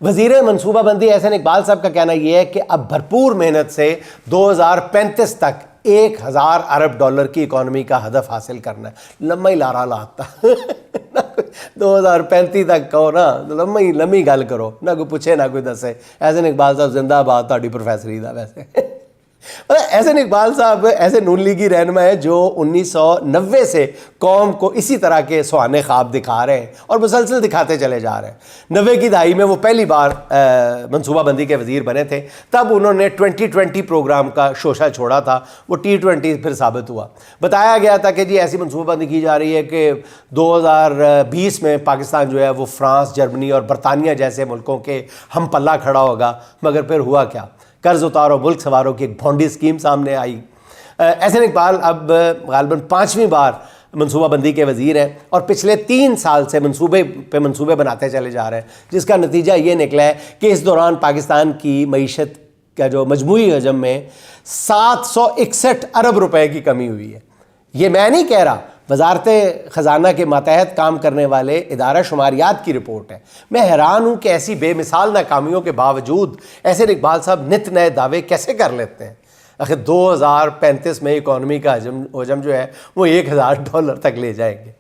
वज़ीर मनसूबाबंदी एहसन इकबाल साहब का कहना यह है कि अब भरपूर मेहनत से 2035 तक 1000 अरब डॉलर की इकॉनमी का हदफ हासिल करना है। लम्मा ही लारा लाता 2035 तक कहो ना, लम्मी गल करो ना, कोई पूछे ना कोई दसे। एहसन इकबाल साहब जिंदाबाद, ताड़ी प्रोफैसरी दा वैसे एहसन इकबाल साहब ऐसे नून लीगी रहनुमा है जो 1990 से कौम को इसी तरह के सुहाने ख्वाब दिखा रहे हैं और मुसलसल दिखाते चले जा रहे हैं। 90 की दहाई में वो पहली बार मनसूबाबंदी के वज़ीर बने थे। तब उन्होंने 2020 प्रोग्राम का शोशा छोड़ा था, वो T20 फिर साबित हुआ। बताया गया था कि जी ऐसी मनसूबाबंदी की जा रही है कि 2020 में पाकिस्तान जो है वो फ्रांस, जर्मनी और बरतानिया जैसे मुल्कों के हम पल्ला खड़ा होगा। मगर फिर हुआ क्या? कर्ज उतारो मुल्क सवारों की एक भोंडी स्कीम सामने आई। एहसन इकबाल अब गालिबन 5वीं बार मनसूबाबंदी के वज़ीर हैं और पिछले 3 साल से मनसूबे बनाते चले जा रहे हैं, जिसका नतीजा ये निकला है कि इस दौरान पाकिस्तान की मईशत का जो मजमूई हजम में 761 अरब रुपए की कमी हुई है। ये मैं नहीं कह रहा, वजारत ख़जाना के मातहत काम करने वाले इदारा शुमारियात की रिपोर्ट है। मैं हैरान हूँ कि ऐसी बेमिसाल नाकामियों के बावजूद एहसन इकबाल साहब नित नए दावे कैसे कर लेते हैं। आखिर 2035 में इकॉनमी का हजम जो है वो 1000 डॉलर तक ले जाएंगे।